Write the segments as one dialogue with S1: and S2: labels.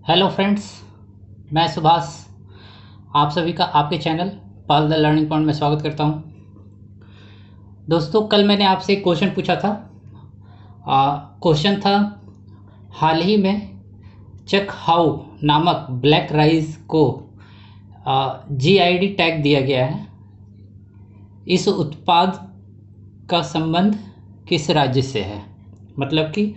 S1: Hello friends, मैं सुभाष आप सभी का आपके channel Pal the learning point में स्वागत करता हूं। दोस्तों, कल मैंने आपसे एक क्वेश्चन पूछा था। क्वेश्चन था, हाल ही में चक हाउ नामक ब्लैक राइस को जीआईडी टैग दिया गया है। इस उत्पाद का संबंध किस राज्य से है? मतलब कि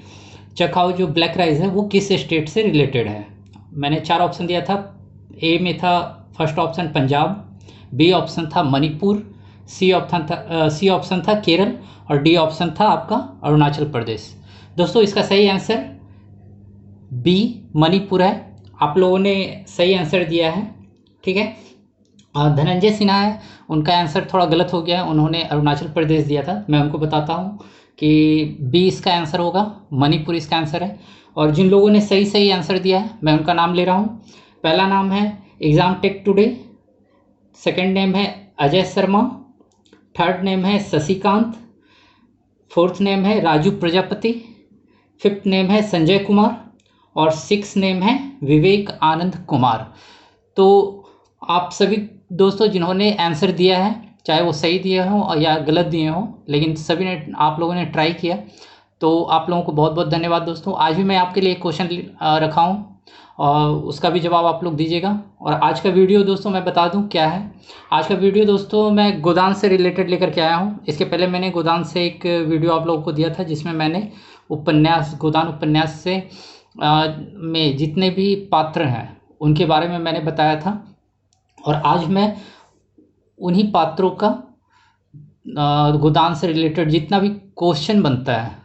S1: चकाऊ जो ब्लैक राइस है वो किस स्टेट से रिलेटेड है। मैंने 4 ऑप्शन दिया था। ए में था first option Punjab, B option था मणिपुर, सी ऑप्शन था केरल और डी ऑप्शन था आपका अरुणाचल प्रदेश। दोस्तों, इसका सही आंसर बी मणिपुर है। आप लोगों ने सही आंसर दिया है, ठीक है। धनंजय सिन्हा है, उनका आंसर थोड़ा गलत हो गया है, उन्होंने अरुणाचल प्रदेश दिया था। मैं उनको बताता हूँ कि बी इसका आंसर होगा, मणिपुर इसका आंसर है। और जिन लोगों ने सही सही आंसर दिया है मैं उनका नाम ले रहा हूँ। पहला नाम है exam take today, second name है अजय शर्मा, थर्ड नेम है शशिकांत, फोर्थ नेम है राजू प्रजापति, फिफ्थ नेम है संजय कुमार और सिक्स नेम है विवेक आनंद कुमार। तो आप सभी दोस्तों जिन्होंने आंसर दिया है, चाहे वो सही दिए हों या गलत दिए हों, लेकिन सभी ने आप लोगों ने ट्राई किया, तो आप लोगों को बहुत बहुत धन्यवाद। दोस्तों, आज भी मैं आपके लिए एक क्वेश्चन रखा हूँ और उसका भी जवाब आप लोग दीजिएगा। और आज का वीडियो दोस्तों मैं बता दूं क्या है। आज का वीडियो दोस्तों मैं गोदान से रिलेटेड लेकर के आया हूँ। इसके पहले मैंने गोदान से एक वीडियो आप लोगों को दिया था जिसमें मैंने गोदान उपन्यास से में जितने भी पात्र हैं उनके बारे में मैंने बताया था। और आज मैं उन्हीं पात्रों का गोदान से रिलेटेड जितना भी क्वेश्चन बनता है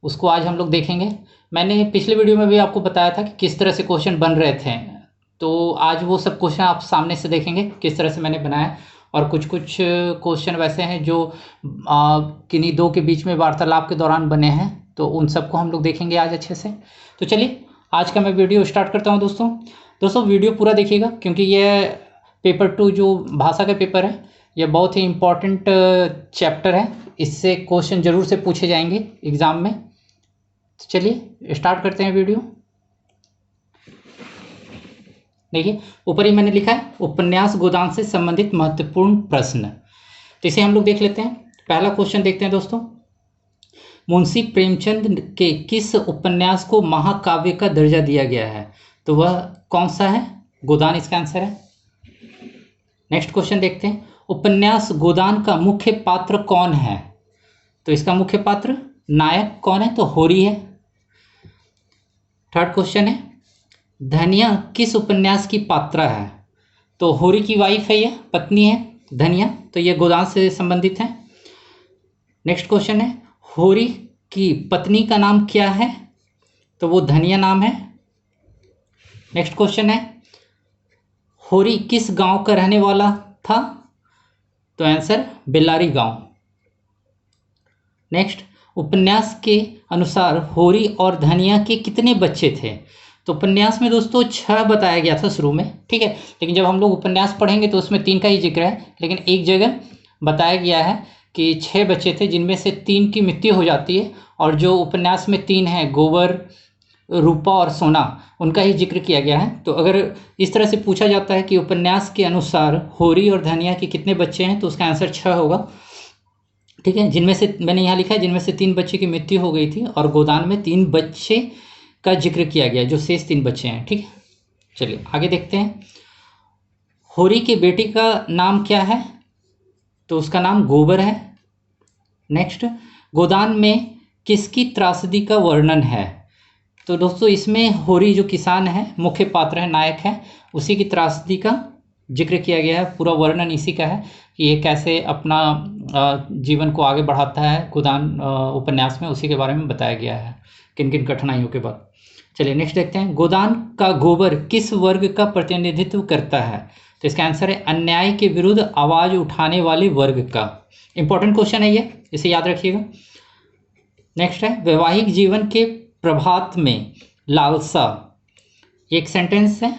S1: उसको आज हम लोग देखेंगे। मैंने पिछले वीडियो में भी आपको बताया था कि किस तरह से क्वेश्चन बन रहे थे, तो आज वो सब क्वेश्चन आप सामने से देखेंगे किस तरह से मैंने बनाया। और कुछ कुछ क्वेश्चन वैसे हैं जो किन्हीं दो के बीच में वार्तालाप के दौरान बने हैं, तो उन सबको हम लोग देखेंगे आज अच्छे से। तो चलिए आज का मैं वीडियो स्टार्ट करता हूँ। दोस्तों वीडियो पूरा देखिएगा क्योंकि ये पेपर 2 जो भाषा का पेपर है ये बहुत ही इम्पोर्टेंट चैप्टर है। इससे क्वेश्चन ज़रूर से पूछे जाएंगे एग्ज़ाम में। तो चलिए स्टार्ट करते हैं वीडियो। देखिए ऊपर ही मैंने लिखा है उपन्यास गोदान से संबंधित महत्वपूर्ण प्रश्न। तो इसे हम लोग देख लेते हैं। पहला क्वेश्चन देखते हैं दोस्तों, मुंशी प्रेमचंद के किस उपन्यास को महाकाव्य का दर्जा दिया गया है? तो वह कौन सा है? गोदान इसका आंसर है। नेक्स्ट क्वेश्चन देखते हैं, उपन्यास गोदान का मुख्य पात्र कौन है? तो इसका मुख्य पात्र नायक कौन है? तो होरी है। थर्ड क्वेश्चन है, धनिया किस उपन्यास की पात्रा है? तो होरी की वाइफ है, यह पत्नी है धनिया, तो यह गोदान से संबंधित है। नेक्स्ट क्वेश्चन है, होरी की पत्नी का नाम क्या है? तो वो धनिया नाम है। नेक्स्ट क्वेश्चन है, होरी किस गांव का रहने वाला था? तो आंसर बेल्लारी गांव। नेक्स्ट, उपन्यास के अनुसार होरी और धनिया के कितने बच्चे थे? तो उपन्यास में दोस्तों 6 बताया गया था शुरू में, ठीक है, लेकिन जब हम लोग उपन्यास पढ़ेंगे तो उसमें 3 का ही जिक्र है, लेकिन एक जगह बताया गया है कि 6 बच्चे थे जिनमें से 3 की मृत्यु हो जाती है, और जो उपन्यास में 3 हैं गोबर, रूपा और सोना, उनका ही जिक्र किया गया है। तो अगर इस तरह से पूछा जाता है कि उपन्यास के अनुसार होरी और धनिया के कितने बच्चे हैं, तो उसका आंसर 6 होगा, ठीक है। जिनमें से मैंने यहाँ लिखा है जिनमें से 3 बच्चे की मृत्यु हो गई थी, और गोदान में 3 बच्चे का जिक्र किया गया जो शेष 3 बच्चे हैं, ठीक है। चलिए आगे देखते हैं, होरी के बेटे का नाम क्या है? तो उसका नाम गोबर है। नेक्स्ट, गोदान में किसकी त्रासदी का वर्णन है? तो दोस्तों इसमें होरी जो किसान है, मुख्य पात्र है, नायक है, उसी की त्रासदी का जिक्र किया गया है। पूरा वर्णन इसी का है कि ये कैसे अपना जीवन को आगे बढ़ाता है। गोदान उपन्यास में उसी के बारे में बताया गया है, किन किन कठिनाइयों के बाद। चलिए नेक्स्ट देखते हैं, गोदान का गोबर किस वर्ग का प्रतिनिधित्व करता है? तो इसका आंसर है अन्याय के विरुद्ध आवाज उठाने वाले वर्ग का। इंपॉर्टेंट क्वेश्चन है ये, इसे याद रखिएगा। नेक्स्ट है, वैवाहिक जीवन के प्रभात में लालसा, एक सेंटेंस है,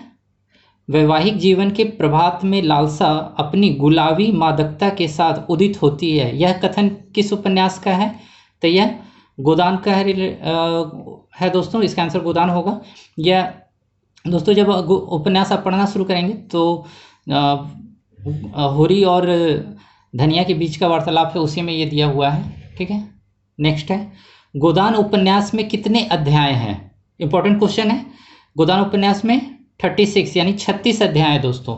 S1: वैवाहिक जीवन के प्रभात में लालसा अपनी गुलाबी मादकता के साथ उदित होती है, यह कथन किस उपन्यास का है? तो यह गोदान का है दोस्तों, इसका आंसर गोदान होगा। या दोस्तों जब उपन्यास आप पढ़ना शुरू करेंगे तो होरी और धनिया के बीच का वार्तालाप है, उसी में ये दिया हुआ है, ठीक है। नेक्स्ट है, गोदान उपन्यास में कितने अध्याय हैं? इंपॉर्टेंट क्वेश्चन है। गोदान उपन्यास में 36 यानी 36 अध्याय है दोस्तों।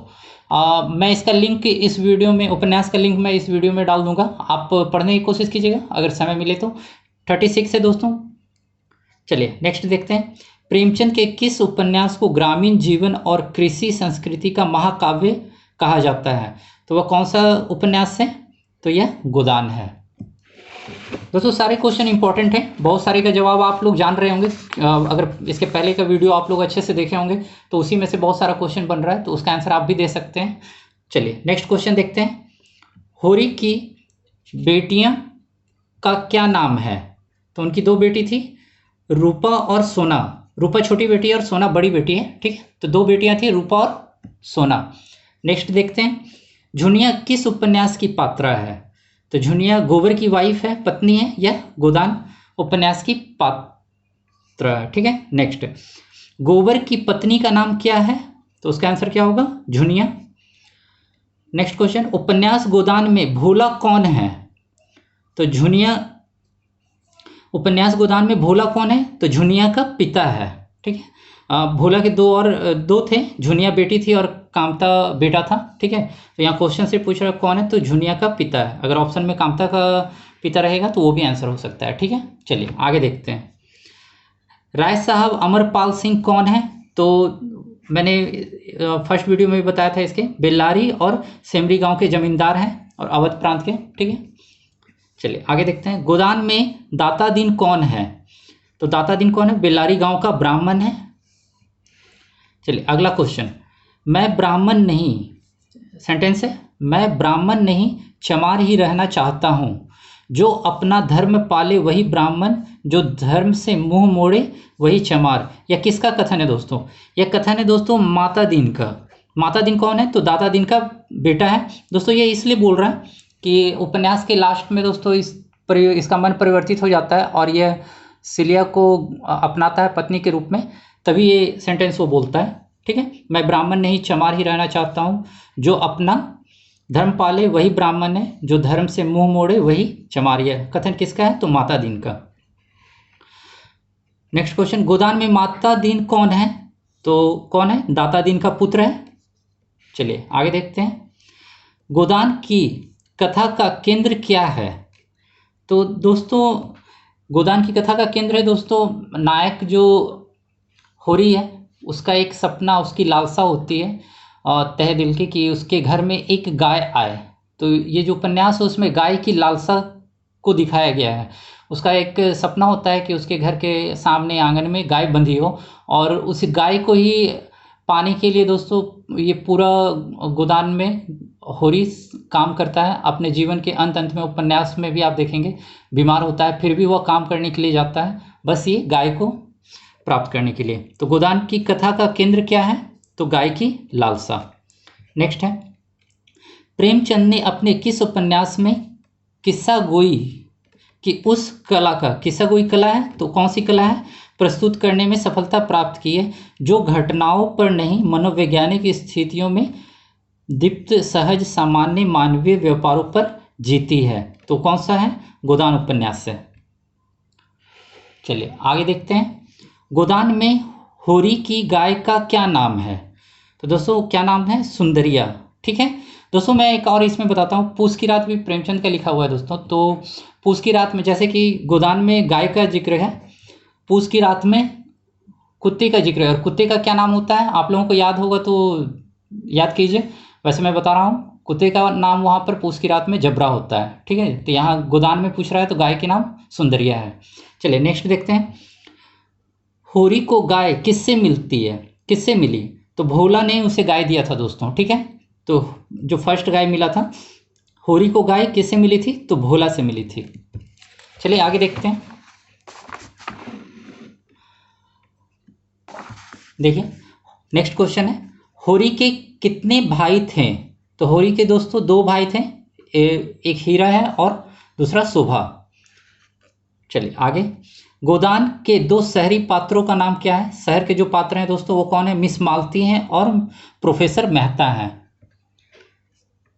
S1: मैं इसका लिंक इस वीडियो में, उपन्यास का लिंक मैं इस वीडियो में डाल दूंगा, आप पढ़ने की कोशिश कीजिएगा अगर समय मिले तो। 36 है दोस्तों। चलिए नेक्स्ट देखते हैं, प्रेमचंद के किस उपन्यास को ग्रामीण जीवन और कृषि संस्कृति का महाकाव्य कहा जाता है? तो वह कौन सा उपन्यास है? तो यह गोदान है। दोस्तों सारे क्वेश्चन इंपॉर्टेंट हैं, बहुत सारे का जवाब आप लोग जान रहे होंगे। अगर इसके पहले का वीडियो आप लोग अच्छे से देखे होंगे तो उसी में से बहुत सारा क्वेश्चन बन रहा है, तो उसका आंसर आप भी दे सकते हैं। चलिए नेक्स्ट क्वेश्चन देखते हैं, होरी की बेटियां का क्या नाम है? तो उनकी दो बेटी थी, रूपा और सोना। रूपा छोटी बेटी है और सोना बड़ी बेटी है, ठीक है। तो दो बेटियां थी, रूपा और सोना। नेक्स्ट देखते हैं, झुनिया किस उपन्यास की पात्रा है? तो झुनिया गोबर की वाइफ है, पत्नी है, या गोदान उपन्यास की पात्रा है, ठीक है। नेक्स्ट, गोबर की पत्नी का नाम क्या है? तो उसका आंसर क्या होगा? झुनिया। नेक्स्ट क्वेश्चन, उपन्यास गोदान में भोला कौन है? तो झुनिया उपन्यास गोदान में भोला कौन है? तो झुनिया का पिता है, ठीक है। भोला के दो थे, झुनिया बेटी थी और कामता बेटा था, ठीक है। तो यहाँ क्वेश्चन से पूछ रहा कौन है, तो झुनिया का पिता है। अगर ऑप्शन में कामता का पिता रहेगा तो वो भी आंसर हो सकता है, ठीक है। चलिए आगे देखते हैं, राय साहब अमरपाल सिंह कौन है? तो मैंने फर्स्ट वीडियो में भी बताया था, इसके बेल्लारी और सेमरी गांव के जमींदार हैं और अवध प्रांत के, ठीक है। चलिए आगे देखते हैं, गोदान में दाता दीन कौन है? तो दाता दीन कौन है? बेल्लारी गांव का ब्राह्मण है। चलिए अगला क्वेश्चन, मैं ब्राह्मण नहीं, सेंटेंस है, मैं ब्राह्मण नहीं चमार ही रहना चाहता हूँ, जो अपना धर्म पाले वही ब्राह्मण, जो धर्म से मुंह मोड़े वही चमार। यह किसका कथन है दोस्तों? यह कथन है दोस्तों माता दीन का। माता दीन कौन है? तो दाता दीन का बेटा है दोस्तों। ये इसलिए बोल रहा है कि उपन्यास के लास्ट में दोस्तों इसका मन परिवर्तित हो जाता है और यह सिलिया को अपनाता है पत्नी के रूप में, तभी ये सेंटेंस वो बोलता है, ठीक है। मैं ब्राह्मण नहीं चमार ही रहना चाहता हूँ, जो अपना धर्म पाले वही ब्राह्मण है, जो धर्म से मुंह मोड़े वही चमार। यह कथन किसका है? तो माता दीन का। नेक्स्ट क्वेश्चन, गोदान में माता दीन कौन है? तो कौन है? दाता दीन का पुत्र है। चलिए आगे देखते हैं, गोदान की कथा का केंद्र क्या है? तो दोस्तों गोदान की कथा का केंद्र है दोस्तों नायक जो होरी है, उसका एक सपना, उसकी लालसा होती है तहे दिल की कि उसके घर में एक गाय आए। तो ये जो उपन्यास है उसमें गाय की लालसा को दिखाया गया है। उसका एक सपना होता है कि उसके घर के सामने आंगन में गाय बंधी हो और उस गाय को ही पाने के लिए दोस्तों ये पूरा गोदान में होरी काम करता है। अपने जीवन के अंत में उपन्यास में भी आप देखेंगे बीमार होता है, फिर भी वह काम करने के लिए जाता है, बस ये गाय को प्राप्त करने के लिए। तो गोदान की कथा का केंद्र क्या है? तो गाय की लालसा। नेक्स्ट है, प्रेमचंद ने अपने किस उपन्यास में किस्सा गोई की उस कला का, किस्सा गोई कला है तो कौन सी कला है, प्रस्तुत करने में सफलता प्राप्त की है, जो घटनाओं पर नहीं मनोवैज्ञानिक स्थितियों में दीप्त सहज सामान्य मानवीय व्यापारों पर जीती है। तो कौन सा है? गोदान उपन्यास से। चलिए आगे देखते हैं, गोदान में होरी की गाय का क्या नाम है? तो दोस्तों क्या नाम है? सुंदरिया, ठीक है। दोस्तों मैं एक और इसमें बताता हूँ, पूस की रात भी प्रेमचंद का लिखा हुआ है दोस्तों। तो पूस की रात में जैसे कि गोदान में गाय का जिक्र है, पूस की रात में कुत्ते का जिक्र है। और कुत्ते का क्या नाम होता है? आप लोगों को याद होगा तो याद कीजिए, वैसे मैं बता रहा हूँ, कुत्ते का नाम वहाँ पर पूस की रात में जबरा होता है, ठीक है। तो यहाँ गोदान में पूछ रहा है तो गाय के नाम सुंदरिया है। चलिए नेक्स्ट देखते हैं, होरी को गाय किससे मिलती है, किससे मिली? तो भोला ने उसे गाय दिया था दोस्तों, ठीक है। तो जो फर्स्ट गाय मिला था, होरी को गाय किससे मिली थी? तो भोला से मिली थी। चलिए आगे देखते हैं, देखिए नेक्स्ट क्वेश्चन है, होरी के कितने भाई थे? तो होरी के दोस्तों दो भाई थे, एक हीरा है और दूसरा शोभा। चलिए आगे। गोदान के दो शहरी पात्रों का नाम क्या है? शहर के जो पात्र हैं दोस्तों वो कौन है? मिस मालती हैं और प्रोफेसर मेहता हैं।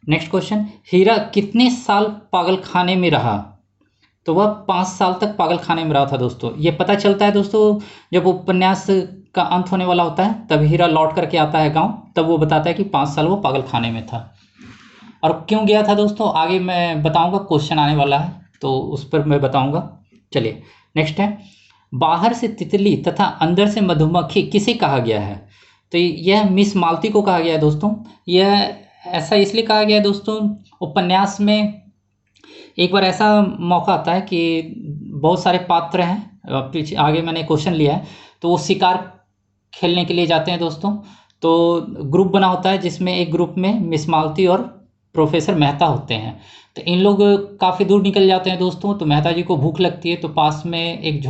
S1: नेक्स्ट क्वेश्चन, हीरा कितने साल पागलखाने में रहा? तो वह 5 साल तक पागलखाने में रहा था दोस्तों। ये पता चलता है दोस्तों जब उपन्यास का अंत होने वाला होता है, तब हीरा लौट करके आता है गांव, तब वो बताता है कि 5 साल वो पागलखाने में था। और क्यों गया था दोस्तों आगे मैं बताऊंगा, क्वेश्चन आने वाला है तो उस पर मैं बताऊंगा। चलिए नेक्स्ट है, बाहर से तितली तथा अंदर से मधुमक्खी किसे कहा गया है? तो यह मिस मालती को कहा गया है दोस्तों। यह ऐसा इसलिए कहा गया है दोस्तों, उपन्यास में एक बार ऐसा मौका आता है कि बहुत सारे पात्र हैं, पीछे आगे मैंने क्वेश्चन लिया है, तो वो शिकार खेलने के लिए जाते हैं दोस्तों। तो ग्रुप बना होता है जिसमें एक ग्रुप में मिस मालती और प्रोफेसर मेहता होते हैं। तो इन लोग काफ़ी दूर निकल जाते हैं दोस्तों। तो मेहता जी को भूख लगती है, तो पास में एक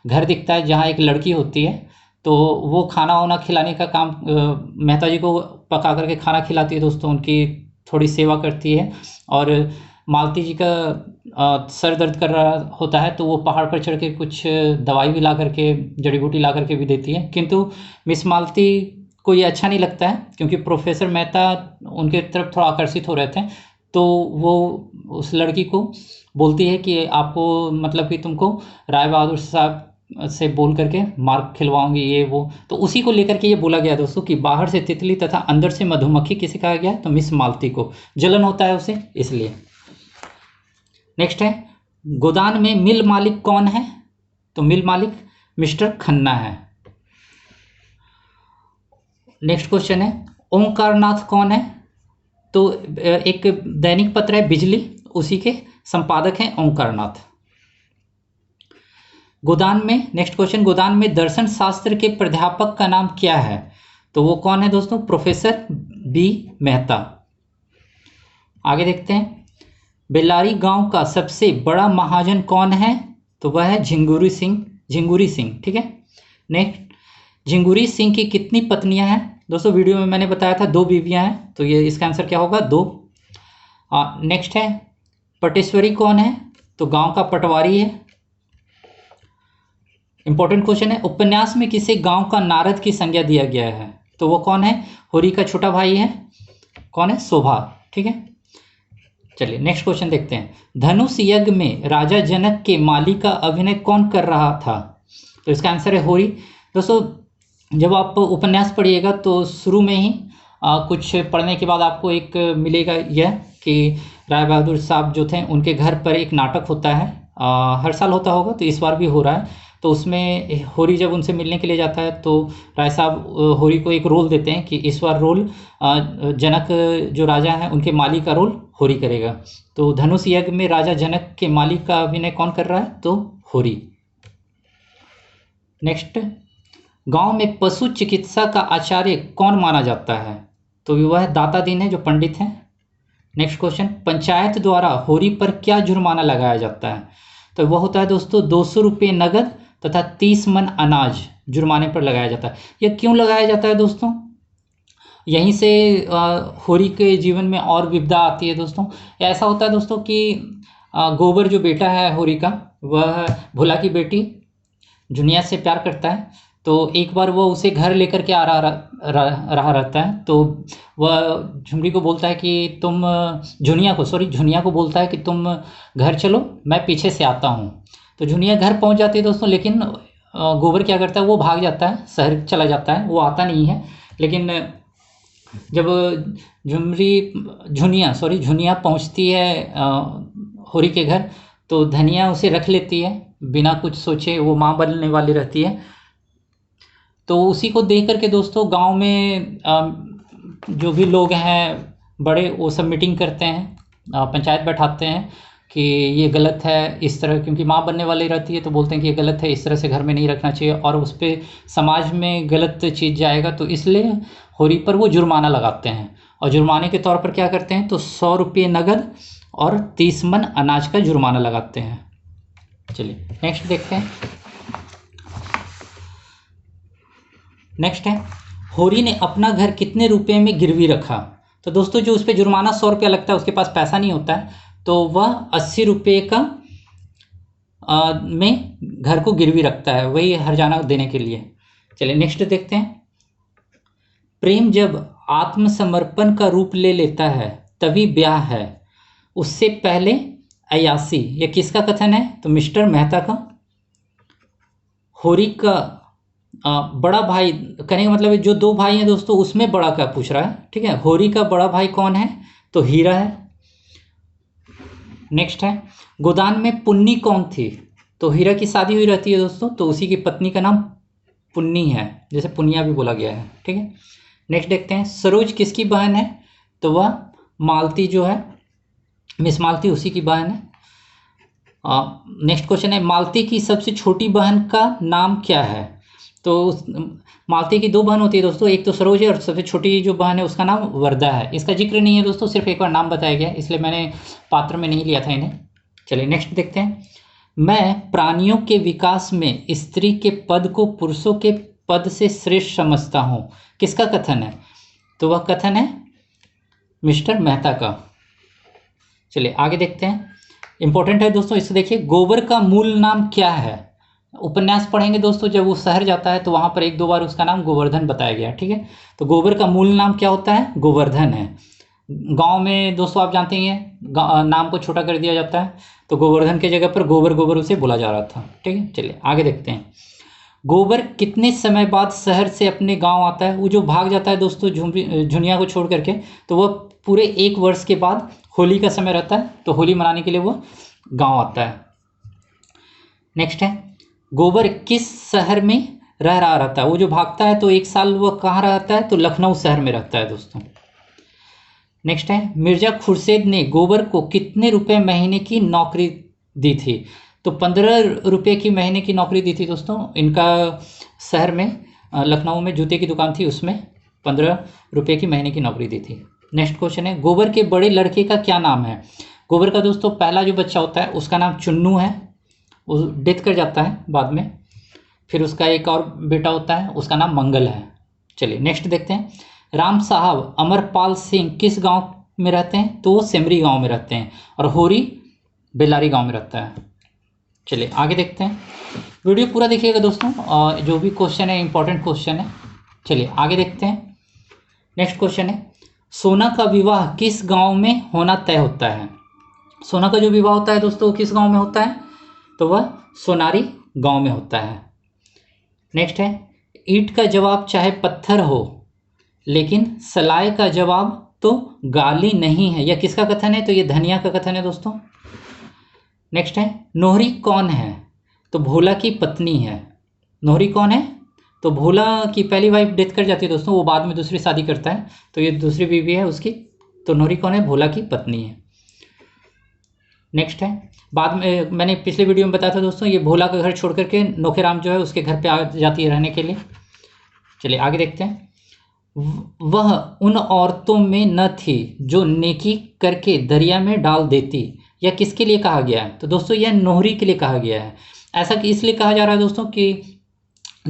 S1: घर दिखता है जहाँ एक लड़की होती है। तो वो खाना वाना खिलाने का काम मेहता जी को पका करके खाना खिलाती है दोस्तों, उनकी थोड़ी सेवा करती है। और मालती जी का सर दर्द कर रहा होता है तो वो पहाड़ पर चढ़ के कुछ दवाई भी ला करके, जड़ी बूटी ला करके भी देती है। किंतु मिस मालती को ये अच्छा नहीं लगता है क्योंकि प्रोफेसर मेहता उनके तरफ थोड़ा आकर्षित हो रहे थे। तो वो उस लड़की को बोलती है कि आपको मतलब कि तुमको राय बहादुर साहब से बोल करके मार खिलवाऊंगी ये वो। तो उसी को लेकर के ये बोला गया दोस्तों कि बाहर से तितली तथा अंदर से मधुमक्खी किसे कहा गया? तो मिस मालती को। जलन होता है उसे इसलिए। नेक्स्ट है, गोदान में मिल मालिक कौन है? तो मिल मालिक मिस्टर खन्ना है। नेक्स्ट क्वेश्चन है, ओंकारनाथ कौन है? तो एक दैनिक पत्र है बिजली, उसी के संपादक हैं ओंकारनाथ। गोदान में नेक्स्ट क्वेश्चन, गोदान में दर्शन शास्त्र के प्राध्यापक का नाम क्या है? तो वो कौन है दोस्तों? Professor B Mehta. आगे देखते हैं, बेल्लारी गांव का सबसे बड़ा महाजन कौन है? तो वह है झिंगुरी सिंह। झिंगुरी सिंह, ठीक है। नेक्स्ट, झिंगुरी सिंह की कितनी पत्नियां हैं? दोस्तों वीडियो में मैंने बताया था 2 बीवियां हैं, तो ये इसका आंसर क्या होगा? 2। नेक्स्ट है, पटेश्वरी कौन है? तो गांव का पटवारी है। इंपॉर्टेंट क्वेश्चन है, उपन्यास में किसे गांव का नारद की संज्ञा दिया गया है? तो वो कौन है? होरी का छोटा भाई है, कौन है? शोभा, ठीक है। चलिए नेक्स्ट क्वेश्चन देखते हैं, धनुष यज्ञ में राजा जनक के माली का अभिनय कौन कर रहा था? तो इसका आंसर है होरी। दोस्तों जब आप उपन्यास पढ़िएगा तो शुरू में ही कुछ पढ़ने के बाद आपको एक मिलेगा यह कि राय बहादुर साहब जो थे उनके घर पर एक नाटक होता है, हर साल होता होगा तो इस बार भी हो रहा है। तो उसमें होरी जब उनसे मिलने के लिए जाता है तो राय साहब होरी को एक रोल देते हैं कि इस बार रोल जनक जो राजा हैं उनके माली का रोल होरी करेगा। तो धनुष यज्ञ में राजा जनक के माली का अभिनय कौन कर रहा है? तो होरी। नेक्स्ट, गांव में पशु चिकित्सा का आचार्य कौन माना जाता है? तो वह दाता दीन है जो पंडित हैं। नेक्स्ट क्वेश्चन, पंचायत द्वारा होरी पर क्या जुर्माना लगाया जाता है? तो वह होता है दोस्तों 200 रुपये नगद तथा 30 मन अनाज जुर्माने पर लगाया जाता है। यह क्यों लगाया जाता है दोस्तों? यहीं से होरी के जीवन में और विपदा आती है दोस्तों। ऐसा होता है दोस्तों कि गोबर जो बेटा है होरी का, वह भोला की बेटी जुनिया से प्यार करता है। तो एक बार वो उसे घर लेकर के आ रहा रहता है। तो वह झुमरी को बोलता है कि तुम झुनिया को बोलता है कि तुम घर चलो, मैं पीछे से आता हूँ। तो झुनिया घर पहुँच जाती है दोस्तों, लेकिन गोबर क्या करता है, वो भाग जाता है, शहर चला जाता है, वो आता नहीं है। लेकिन जब झुनिया पहुँचती है होरी के घर, तो धनिया उसे रख लेती है बिना कुछ सोचे, वो माँ बनने वाली रहती है। तो उसी को देख करके दोस्तों गांव में जो भी लोग हैं बड़े, वो सब मीटिंग करते हैं, पंचायत बैठाते हैं कि ये गलत है इस तरह, क्योंकि माँ बनने वाली रहती है तो बोलते हैं कि ये गलत है, इस तरह से घर में नहीं रखना चाहिए और उस पर समाज में गलत चीज़ जाएगा। तो इसलिए होरी पर वो जुर्माना लगाते हैं और जुर्माने के तौर पर क्या करते हैं, तो 100 रुपये नगद और 30 मन अनाज का जुर्माना लगाते हैं। चलिए नेक्स्ट देखते हैं। नेक्स्ट है, होरी ने अपना घर कितने रुपए में गिरवी रखा? तो दोस्तों जो उस पर जुर्माना 100 रुपया लगता है, उसके पास पैसा नहीं होता है, तो वह 80 रुपये का में घर को गिरवी रखता है, वही हर्जाना देने के लिए। चलिए नेक्स्ट देखते हैं। प्रेम जब आत्मसमर्पण का रूप ले लेता है तभी ब्याह है, उससे पहले अयासी। यह किसका कथन है? तो मिस्टर मेहता का। होरी का बड़ा भाई कहने का मतलब है जो दो भाई हैं दोस्तों उसमें बड़ा का पूछ रहा है, ठीक है। होरी का बड़ा भाई कौन है? तो हीरा है। नेक्स्ट है, गोदान में पुन्नी कौन थी? तो हीरा की शादी हुई रहती है दोस्तों, तो उसी की पत्नी का नाम पुन्नी है, जैसे पुनिया भी बोला गया है, ठीक है। नेक्स्ट देखते हैं, सरोज किसकी बहन है? तो वह मालती जो है, मिस मालती उसी की बहन है। नेक्स्ट क्वेश्चन है, मालती की सबसे छोटी बहन का नाम क्या है? तो मालती की दो बहन होती है दोस्तों, एक तो सरोज है और सबसे छोटी जो बहन है उसका नाम वर्दा है। इसका जिक्र नहीं है दोस्तों, सिर्फ एक बार नाम बताया गया, इसलिए मैंने पात्र में नहीं लिया था इन्हें। चलिए नेक्स्ट देखते हैं। मैं प्राणियों के विकास में स्त्री के पद को पुरुषों के पद से श्रेष्ठ समझता हूँ, किसका कथन है? तो वह कथन है मिस्टर मेहता का। चलिए आगे देखते हैं, इंपॉर्टेंट है दोस्तों, इसको देखिए। गोबर का मूल नाम क्या है? उपन्यास पढ़ेंगे दोस्तों, जब वो शहर जाता है तो वहाँ पर एक दो बार उसका नाम गोवर्धन बताया गया, ठीक है। तो गोबर का मूल नाम क्या होता है? गोवर्धन है। गांव में दोस्तों आप जानते ही हैं नाम को छोटा कर दिया जाता है, तो गोवर्धन के जगह पर गोबर गोबर उसे बोला जा रहा था, ठीक है। चलिए आगे देखते हैं। गोबर कितने समय बाद शहर से अपने गांव आता है? वो जो भाग जाता है दोस्तों झुनिया को छोड़ करके, तो वह पूरे 1 वर्ष के बाद होली का समय रहता है, तो होली मनाने के लिए वो गांव आता है। नेक्स्ट है, गोबर किस शहर में रह रहा रहता है? वो जो भागता है तो 1 साल वह कहाँ रहता है? तो लखनऊ शहर में रहता है दोस्तों। नेक्स्ट है, मिर्जा खुर्शीद ने गोबर को कितने रुपए महीने की नौकरी दी थी? तो 15 रुपये की महीने की नौकरी दी थी दोस्तों। इनका शहर में लखनऊ में जूते की दुकान थी, उसमें 15 रुपये की महीने की नौकरी दी थी। नेक्स्ट क्वेश्चन है, गोबर के बड़े लड़के का क्या नाम है? गोबर का दोस्तों पहला जो बच्चा होता है उसका नाम चुन्नू है, वो डेथ कर जाता है बाद में। फिर उसका एक और बेटा होता है, उसका नाम मंगल है। चलिए नेक्स्ट देखते हैं। राम साहब अमरपाल सिंह किस गांव में रहते हैं? तो वो सेमरी गांव में रहते हैं, और होरी बेलारी गांव में रहता है। चलिए आगे देखते हैं, वीडियो पूरा देखिएगा दोस्तों, और जो भी क्वेश्चन है इंपॉर्टेंट क्वेश्चन है। चलिए आगे देखते हैं। नेक्स्ट क्वेश्चन है, सोना का विवाह किस गांव में होना तय होता है? सोना का जो विवाह होता है दोस्तों वो किस गांव में होता है? तो वह सोनारी गांव में होता है। नेक्स्ट है, ईंट का जवाब चाहे पत्थर हो लेकिन सलाय का जवाब तो गाली नहीं है, यह किसका कथन है? तो ये धनिया का कथन है दोस्तों। नेक्स्ट है, नोहरी कौन है? तो भोला की पत्नी है। नोहरी कौन है? तो भोला की पहली वाइफ डेथ कर जाती है दोस्तों, वो बाद में दूसरी शादी करता है, तो ये दूसरी बीवी है उसकी। तो नोहरी कौन है? भोला की पत्नी है। नेक्स्ट है, बाद में मैंने पिछले वीडियो में बताया था दोस्तों, ये भोला का घर छोड़ करके नोखेराम जो है उसके घर पे आ जाती है रहने के लिए। चलिए आगे देखते हैं। वह उन औरतों में न थी जो नेकी करके दरिया में डाल देती, यह किसके लिए कहा गया है? तो दोस्तों यह नोहरी के लिए कहा गया है। ऐसा कि इसलिए कहा जा रहा है दोस्तों कि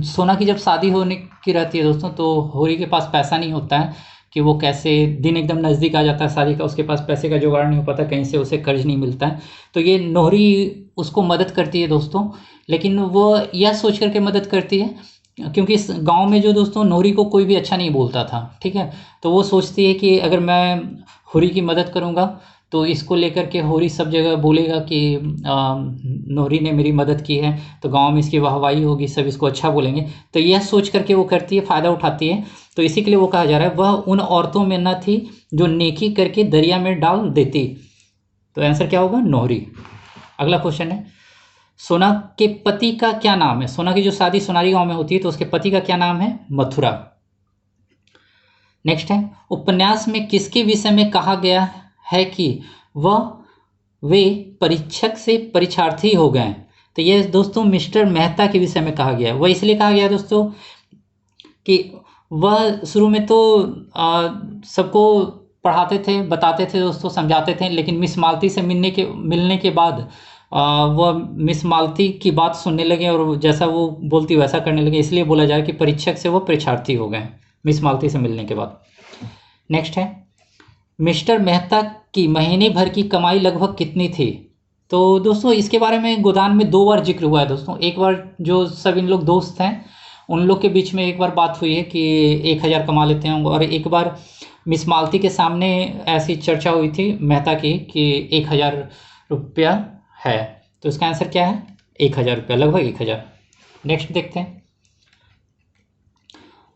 S1: सोना की जब शादी होने की रहती है दोस्तों, तो होरी के पास पैसा नहीं होता है, कि वो कैसे, दिन एकदम नज़दीक आ जाता है शादी का, उसके पास पैसे का जुगाड़ नहीं हो पाता, कहीं से उसे कर्ज नहीं मिलता है, तो ये नोहरी उसको मदद करती है दोस्तों। लेकिन वो यह सोच करके मदद करती है क्योंकि इस गांव में जो दोस्तों नोहरी को कोई भी अच्छा नहीं बोलता था, ठीक है। तो वो सोचती है कि अगर मैं होरी की मदद करूंगा तो इसको लेकर के होरी सब जगह बोलेगा कि नोहरी ने मेरी मदद की है, तो गांव में इसकी वाहवाही होगी, सब इसको अच्छा बोलेंगे। तो यह सोच करके वो करती है, फ़ायदा उठाती है। तो इसी के लिए वो कहा जा रहा है, वह उन औरतों में न थी जो नेकी करके दरिया में डाल देती। तो आंसर क्या होगा? नोहरी। अगला क्वेश्चन है, सोना के पति का क्या नाम है? सोना की जो शादी सोनारी गांव में होती है तो उसके पति का क्या नाम है? मथुरा। नेक्स्ट है, उपन्यास में किसके विषय में कहा गया है कि वे परीक्षक से परीक्षार्थी हो गए? तो ये दोस्तों मिस्टर मेहता के विषय में कहा गया है। वह इसलिए कहा गया दोस्तों कि वह शुरू में तो सबको पढ़ाते थे, बताते थे दोस्तों, समझाते थे, लेकिन मिस मालती से मिलने के बाद वह मिस मालती की बात सुनने लगे और जैसा वो बोलती वैसा करने लगे, इसलिए बोला जाए कि परीक्षक से वो परीक्षार्थी हो गए मिस मालती से मिलने के बाद। नेक्स्ट है, मिस्टर मेहता की महीने भर की कमाई लगभग कितनी थी? तो दोस्तों इसके बारे में गोदान में 2 बार जिक्र हुआ है दोस्तों। एक बार जो सब इन लोग दोस्त हैं उन लोग के बीच में एक बार बात हुई है कि 1000 कमा लेते हैं, और एक बार मिस मालती के सामने ऐसी चर्चा हुई थी मेहता की कि 1000 रुपया है। तो इसका आंसर क्या है? 1000 रुपया, लगभग 1000। नेक्स्ट देखते हैं।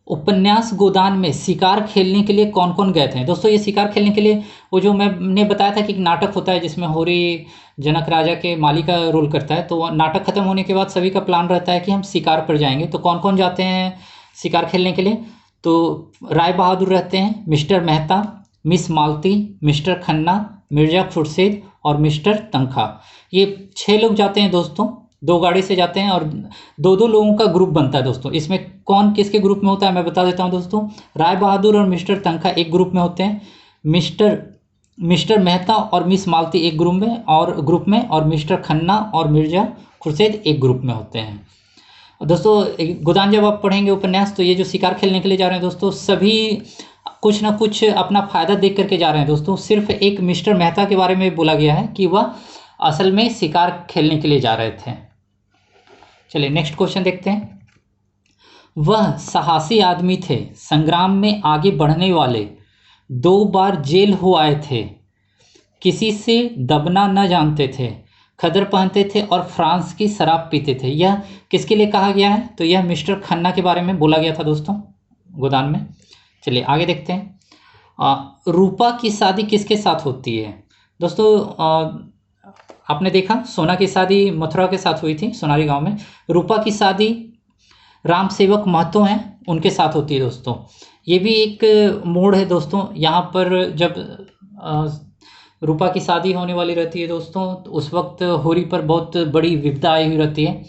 S1: उपन्यास गोदान में शिकार खेलने के लिए कौन कौन गए थे? दोस्तों ये शिकार खेलने के लिए वो जो मैंने बताया था कि एक नाटक होता है जिसमें होरी जनक राजा के माली का रोल करता है। तो नाटक खत्म होने के बाद सभी का प्लान रहता है कि हम शिकार पर जाएंगे। तो कौन कौन जाते हैं शिकार खेलने के लिए? तो राय बहादुर रहते हैं, मिस्टर मेहता, मिस मालती, मिस्टर खन्ना, मिर्जा खुर्शीद और मिस्टर तनखा। ये 6 लोग जाते हैं दोस्तों, 2 गाड़ी से जाते हैं और 2-2 लोगों का ग्रुप बनता है दोस्तों। इसमें कौन किसके ग्रुप में होता है मैं बता देता हूं दोस्तों। राय बहादुर और मिस्टर तनखा एक ग्रुप में होते हैं, मिस्टर मेहता और मिस मालती एक ग्रुप में और मिस्टर खन्ना और मिर्जा खुर्शीद एक ग्रुप में होते हैं। दोस्तों गोदान जब आप पढ़ेंगे उपन्यास तो ये जो शिकार खेलने के लिए जा रहे हैं दोस्तों, सभी कुछ ना कुछ अपना फायदा देख करके जा रहे हैं दोस्तों। सिर्फ एक मिस्टर मेहता के बारे में बोला गया है कि वह असल में शिकार खेलने के लिए जा रहे थे। चलिए नेक्स्ट क्वेश्चन देखते हैं। वह साहसी आदमी थे, संग्राम में आगे बढ़ने वाले, 2 बार जेल हो आए थे, किसी से दबना न जानते थे, खदर पहनते थे और फ्रांस की शराब पीते थे। यह किसके लिए कहा गया है? तो यह मिस्टर खन्ना के बारे में बोला गया था दोस्तों गोदान में। चलिए आगे देखते हैं। रूपा की शादी किसके साथ होती है? दोस्तों आपने देखा सोना की शादी मथुरा के साथ हुई थी, सोनारी गांव में। रूपा की शादी राम सेवक महतो हैं उनके साथ होती है दोस्तों। ये भी एक मोड़ है दोस्तों। यहाँ पर जब रूपा की शादी होने वाली रहती है दोस्तों, तो उस वक्त होरी पर बहुत बड़ी विपदा आई हुई रहती है।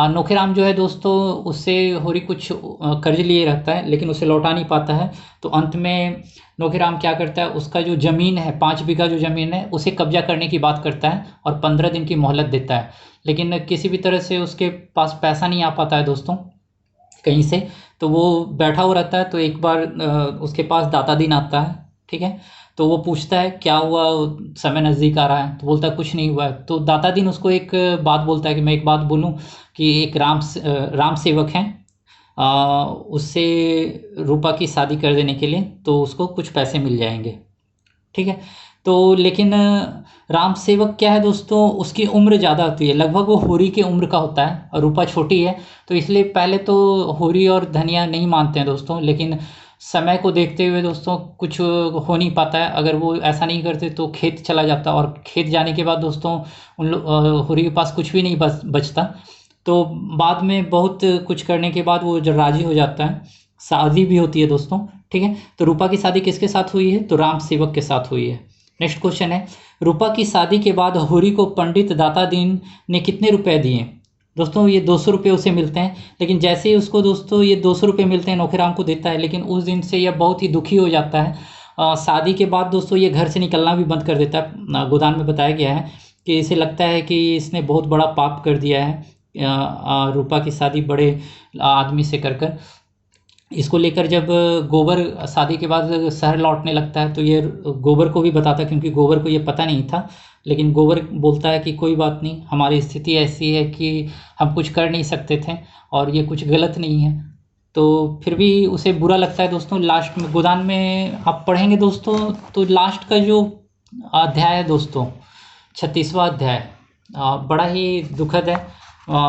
S1: नोखेराम जो है दोस्तों, उससे होरी कुछ कर्ज लिए रहता है लेकिन उसे लौटा नहीं पाता है। तो अंत में नोखेराम क्या करता है, उसका जो ज़मीन है 5 बीघा जो ज़मीन है उसे कब्जा करने की बात करता है और 15 दिन की मोहलत देता है। लेकिन किसी भी तरह से उसके पास पैसा नहीं आ पाता है दोस्तों कहीं से, तो वो बैठा हुआ रहता है। तो एक बार उसके पास दाता दिन आता है, ठीक है। तो वो पूछता है क्या हुआ, समय नज़दीक आ रहा है। तो बोलता है कुछ नहीं हुआ है। तो दाता दिन उसको एक बात बोलता है कि मैं एक बात बोलूं कि एक राम सेवक हैं, उससे रूपा की शादी कर देने के लिए तो उसको कुछ पैसे मिल जाएंगे, ठीक है। तो लेकिन राम सेवक क्या है दोस्तों, उसकी उम्र ज़्यादा होती है, लगभग वो होरी की उम्र का होता है और रूपा छोटी है। तो इसलिए पहले तो होरी और धनिया नहीं मानते हैं दोस्तों, लेकिन समय को देखते हुए दोस्तों कुछ हो नहीं पाता है। अगर वो ऐसा नहीं करते तो खेत चला जाता, और खेत जाने के बाद दोस्तों उन होरी के पास कुछ भी नहीं बचता। तो बाद में बहुत कुछ करने के बाद वो जब राजी हो जाता है, शादी भी होती है दोस्तों, ठीक है। तो रूपा की शादी किसके साथ हुई है? तो राम सेवक के साथ हुई है। नेक्स्ट क्वेश्चन है, रूपा की शादी के बाद होरी को पंडित दाता दीन ने कितने रुपए दिए? दोस्तों ये 200 रुपये उसे मिलते हैं। लेकिन जैसे ही उसको दोस्तों ये 200 रुपये मिलते हैं, नौखेराम को देता है, लेकिन उस दिन से यह बहुत ही दुखी हो जाता है। शादी के बाद दोस्तों ये घर से निकलना भी बंद कर देता है। गोदान में बताया गया है कि इसे लगता है कि इसने बहुत बड़ा पाप कर दिया है, रूपा की शादी बड़े आदमी से कर इसको लेकर जब गोबर शादी के बाद शहर लौटने लगता है तो ये गोबर को भी बताता है, क्योंकि गोबर को ये पता नहीं था। लेकिन गोबर बोलता है कि कोई बात नहीं, हमारी स्थिति ऐसी है कि हम कुछ कर नहीं सकते थे और ये कुछ गलत नहीं है। तो फिर भी उसे बुरा लगता है दोस्तों। लास्ट में गोदान में आप पढ़ेंगे दोस्तों, तो लास्ट का जो अध्याय है दोस्तों, 36वां अध्याय, बड़ा ही दुखद है।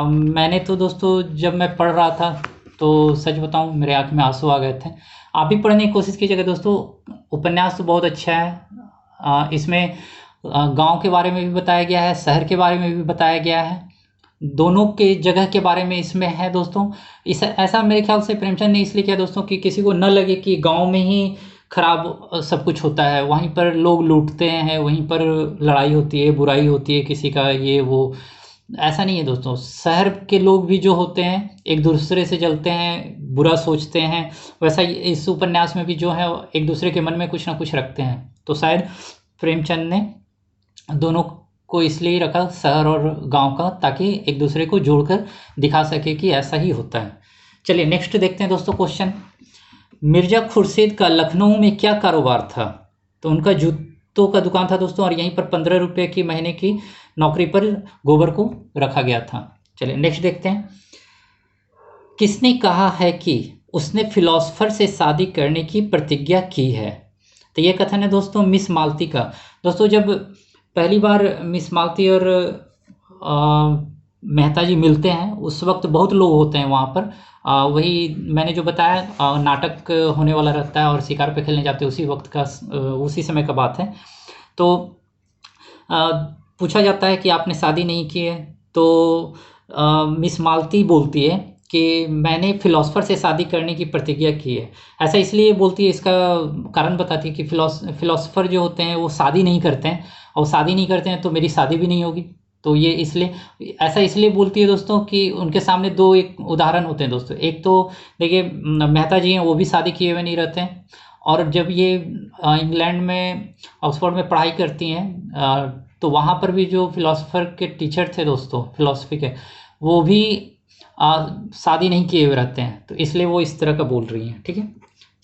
S1: मैंने तो दोस्तों जब मैं पढ़ रहा था तो सच बताऊं मेरे आँख में आंसू आ गए थे। आप भी पढ़ने की कोशिश कीजिएगा दोस्तों। उपन्यास तो बहुत अच्छा है। इसमें गांव के बारे में भी बताया गया है, शहर के बारे में भी बताया गया है, दोनों के जगह के बारे में इसमें है दोस्तों। ऐसा मेरे ख्याल से प्रेमचंद ने इसलिए किया दोस्तों कि किसी को न लगे कि गांव में ही खराब सब कुछ होता है, वहीं पर लोग लूटते हैं, वहीं पर लड़ाई होती है, बुराई होती है किसी का, ये वो। ऐसा नहीं है दोस्तों। शहर के लोग भी जो होते हैं एक दूसरे से जलते हैं, बुरा सोचते हैं। वैसा इस उपन्यास में भी जो है एक दूसरे के मन में कुछ ना कुछ रखते हैं। तो शायद प्रेमचंद ने दोनों को इसलिए रखा, शहर और गांव का, ताकि एक दूसरे को जोड़कर दिखा सके कि ऐसा ही होता है। चलिए नेक्स्ट देखते हैं दोस्तों क्वेश्चन। मिर्जा खुर्शीद का लखनऊ में क्या कारोबार था? तो उनका जूतों का दुकान था दोस्तों, और यहीं पर 15 रुपये की महीने की नौकरी पर गोबर को रखा गया था। चलिए नेक्स्ट देखते हैं। किसने कहा है कि उसने फिलोसफर से शादी करने की प्रतिज्ञा की है? तो ये कथन है दोस्तों मिस मालती का। दोस्तों जब पहली बार मिस मालती और मेहता जी मिलते हैं उस वक्त बहुत लोग होते हैं वहाँ पर। वही मैंने जो बताया नाटक होने वाला रहता है और शिकार पे खेलने जाते हैं उसी वक्त का उसी समय का बात है। तो पूछा जाता है कि आपने शादी नहीं की है, तो मिस मालती बोलती है कि मैंने फिलोसफर से शादी करने की प्रतिज्ञा की है। ऐसा इसलिए बोलती है, इसका कारण बताती है कि फिलोसफर जो होते हैं वो शादी नहीं करते हैं, और शादी नहीं करते हैं तो मेरी शादी भी नहीं होगी। तो ये इसलिए ऐसा इसलिए बोलती है दोस्तों कि उनके सामने दो एक उदाहरण होते हैं दोस्तों। एक तो देखिए मेहता जी हैं, वो भी शादी किए हुए नहीं रहते हैं, और जब ये इंग्लैंड में ऑक्सफोर्ड में पढ़ाई करती हैं तो वहाँ पर भी जो फिलोसफर के टीचर थे दोस्तों फिलोसफी के, वो भी शादी नहीं किए हुए रहते हैं, तो इसलिए वो इस तरह का बोल रही हैं। ठीक है,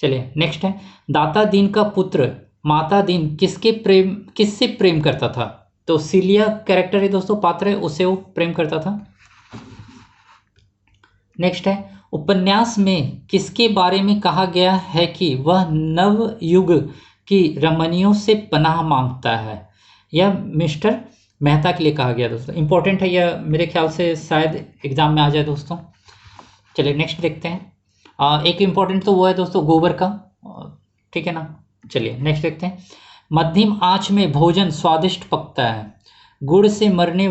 S1: चलिए नेक्स्ट है। दाता दीन का पुत्र माता दीन किससे प्रेम करता था? तो सिलिया कैरेक्टर है दोस्तों, पात्र है, उससे वो प्रेम करता था। नेक्स्ट है, उपन्यास में किसके बारे में कहा गया है कि वह नव युग की रमणियों से पनाह मांगता है? यह मिस्टर मेहता के लिए कहा गया दोस्तों। इंपॉर्टेंट है यह, मेरे ख्याल से शायद एग्जाम में आ जाए दोस्तों। चलिए नेक्स्ट देखते हैं। एक इम्पॉर्टेंट तो वो है दोस्तों गोबर का, ठीक है ना। चलिए नेक्स्ट देखते हैं। मध्यम आंच में भोजन स्वादिष्ट पकता है, गुड़ से मारने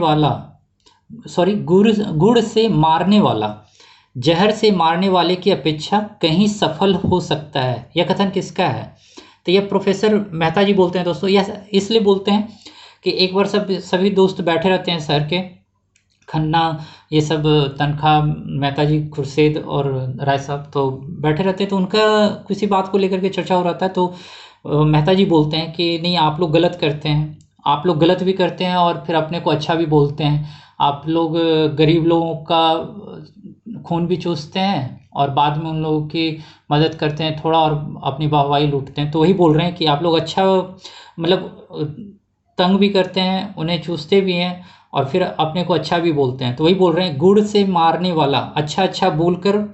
S1: वाला जहर से मारने वाले की अपेक्षा कहीं सफल हो सकता है। यह कथन किसका है? तो यह प्रोफेसर मेहता जी बोलते हैं दोस्तों। यह इसलिए बोलते हैं कि एक बार सभी दोस्त बैठे रहते हैं शहर के, खन्ना ये सब, तनखा, मेहता जी, खुर्शीद और राय साहब, तो बैठे रहते हैं, तो उनका किसी बात को लेकर के चर्चा हो रहा है। तो मेहता जी बोलते हैं कि नहीं, आप लोग गलत करते हैं, आप लोग गलत भी करते हैं और फिर अपने को अच्छा भी बोलते हैं। आप लोग गरीब लोगों का खून भी चूसते हैं और बाद में उन लोगों की मदद करते हैं थोड़ा, और अपनी वाहवाही लूटते हैं। तो वही बोल रहे हैं कि आप लोग अच्छा, मतलब तंग भी करते हैं, उन्हें चूसते भी हैं और फिर अपने को अच्छा भी बोलते हैं। तो वही बोल रहे हैं, गुड़ से मारने वाला, अच्छा अच्छा बोलकर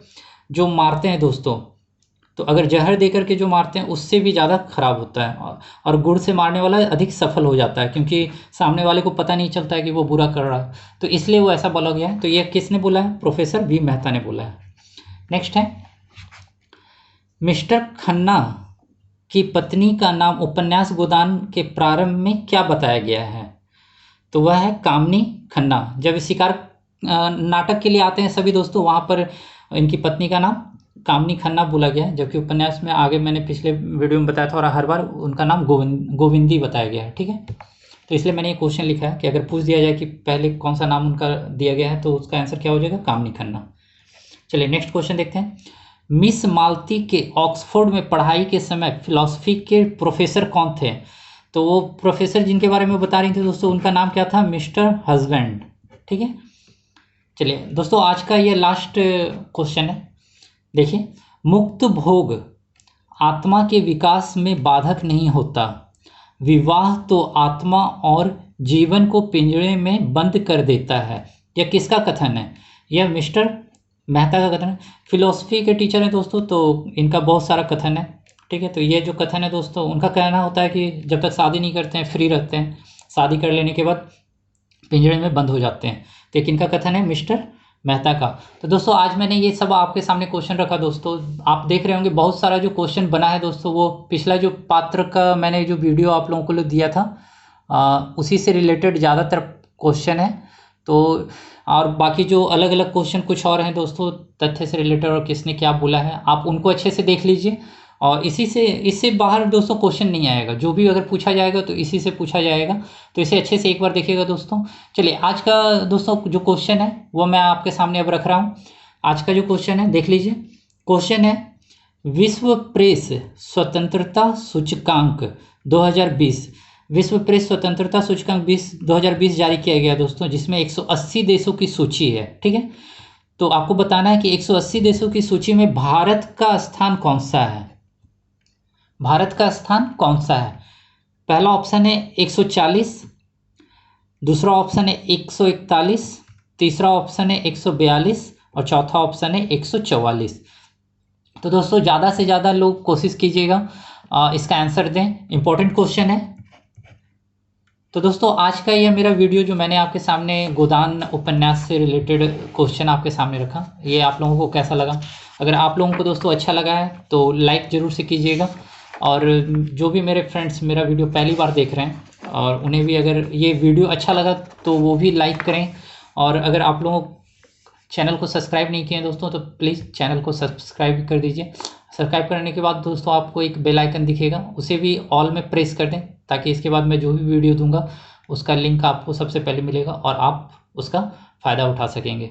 S1: जो मारते हैं दोस्तों, तो अगर जहर देकर के जो मारते हैं उससे भी ज़्यादा खराब होता है, और गुड़ से मारने वाला अधिक सफल हो जाता है, क्योंकि सामने वाले को पता नहीं चलता है कि वो बुरा कर रहा है, तो इसलिए वो ऐसा बोला गया है। तो ये किसने बोला है? प्रोफेसर वी मेहता ने बोला है। नेक्स्ट है, मिस्टर खन्ना की पत्नी का नाम उपन्यास गोदान के प्रारंभ में क्या बताया गया है? तो वह है कामनी खन्ना। जब शिकार नाटक के लिए आते हैं सभी दोस्तों, वहाँ पर इनकी पत्नी का नाम कामनी खन्ना बोला गया है, जबकि उपन्यास में आगे मैंने पिछले वीडियो में बताया था और हर बार उनका नाम गोविंदी बताया गया है। ठीक है, तो इसलिए मैंने ये क्वेश्चन लिखा है कि अगर पूछ दिया जाए कि पहले कौन सा नाम उनका दिया गया है, तो उसका आंसर क्या हो जाएगा? कामनी खन्ना। चलिए नेक्स्ट क्वेश्चन देखते हैं। मिस मालती के ऑक्सफोर्ड में पढ़ाई के समय फिलॉसफी के प्रोफेसर कौन थे? तो वो प्रोफेसर जिनके बारे में बता रही थी दोस्तों, उनका नाम क्या था? Mister husband. ठीक है, चलिए दोस्तों आज का ये लास्ट क्वेश्चन है। देखिए, मुक्त भोग आत्मा के विकास में बाधक नहीं होता, विवाह तो आत्मा और जीवन को पिंजरे में बंद कर देता है। यह किसका कथन है? यह मिस्टर मेहता का कथन है। फिलोसफी के टीचर हैं दोस्तों, तो इनका बहुत सारा कथन है। ठीक है, तो ये जो कथन है दोस्तों, उनका कहना होता है कि जब तक शादी नहीं करते हैं फ्री रहते हैं, शादी कर लेने के बाद पिंजरे में बंद हो जाते हैं। तो किनका कथन है? मिस्टर मेहता का। तो दोस्तों आज मैंने ये सब आपके सामने क्वेश्चन रखा दोस्तों। आप देख रहे होंगे बहुत सारा जो क्वेश्चन बना है दोस्तों, वो पिछला जो पात्र का मैंने जो वीडियो आप लोगों को दिया था उसी से रिलेटेड ज़्यादातर क्वेश्चन है। तो और बाकी जो अलग अलग क्वेश्चन कुछ और हैं दोस्तों, तथ्य से रिलेटेड और किसने क्या बोला है, आप उनको अच्छे से देख लीजिए। और इससे बाहर दोस्तों क्वेश्चन नहीं आएगा, जो भी अगर पूछा जाएगा तो इसी से पूछा जाएगा, तो इसे अच्छे से एक बार देखिएगा दोस्तों। चलिए आज का दोस्तों जो क्वेश्चन है वो मैं आपके सामने अब रख रहा हूँ। आज का जो क्वेश्चन है देख लीजिए। क्वेश्चन है, विश्व प्रेस स्वतंत्रता सूचकांक 2020, विश्व प्रेस स्वतंत्रता सूचकांक 2020 जारी किया गया दोस्तों, जिसमें 180 देशों की सूची है। ठीक है, तो आपको बताना है कि 180 देशों की सूची में भारत का स्थान कौन सा है? भारत का स्थान कौन सा है? पहला ऑप्शन है 140, दूसरा ऑप्शन है 141, तीसरा ऑप्शन है 142 और चौथा ऑप्शन है 144। तो दोस्तों ज़्यादा से ज़्यादा लोग कोशिश कीजिएगा इसका आंसर दें, इंपॉर्टेंट क्वेश्चन है। तो दोस्तों आज का यह मेरा वीडियो जो मैंने आपके सामने गोदान उपन्यास से रिलेटेड क्वेश्चन आपके सामने रखा, ये आप लोगों को कैसा लगा? अगर आप लोगों को दोस्तों अच्छा लगा है तो लाइक ज़रूर से कीजिएगा, और जो भी मेरे फ्रेंड्स मेरा वीडियो पहली बार देख रहे हैं और उन्हें भी अगर ये वीडियो अच्छा लगा तो वो भी लाइक करें। और अगर आप लोगों चैनल को सब्सक्राइब नहीं किए हैं दोस्तों तो प्लीज़ चैनल को सब्सक्राइब कर दीजिए। सब्सक्राइब करने के बाद दोस्तों आपको एक बेल आइकन दिखेगा, उसे भी ऑल में प्रेस कर दें, ताकि इसके बाद मैं जो भी वीडियो दूंगा उसका लिंक आपको सबसे पहले मिलेगा और आप उसका फ़ायदा उठा सकेंगे।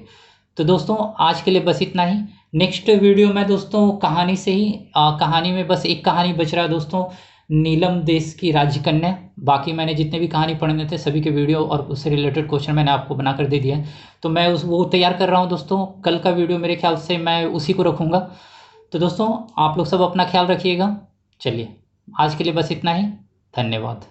S1: तो दोस्तों आज के लिए बस इतना ही। नेक्स्ट वीडियो में दोस्तों कहानी से ही कहानी में बस एक कहानी बच रहा है दोस्तों, नीलम देश की राजकन्या। बाकी मैंने जितने भी कहानी पढ़ने थे सभी के वीडियो और उससे रिलेटेड क्वेश्चन मैंने आपको बना कर दे दिया है, तो मैं वो तैयार कर रहा हूँ दोस्तों। कल का वीडियो मेरे ख्याल से मैं उसी को रखूँगा। तो दोस्तों आप लोग सब अपना ख्याल रखिएगा। चलिए आज के लिए बस इतना ही, धन्यवाद।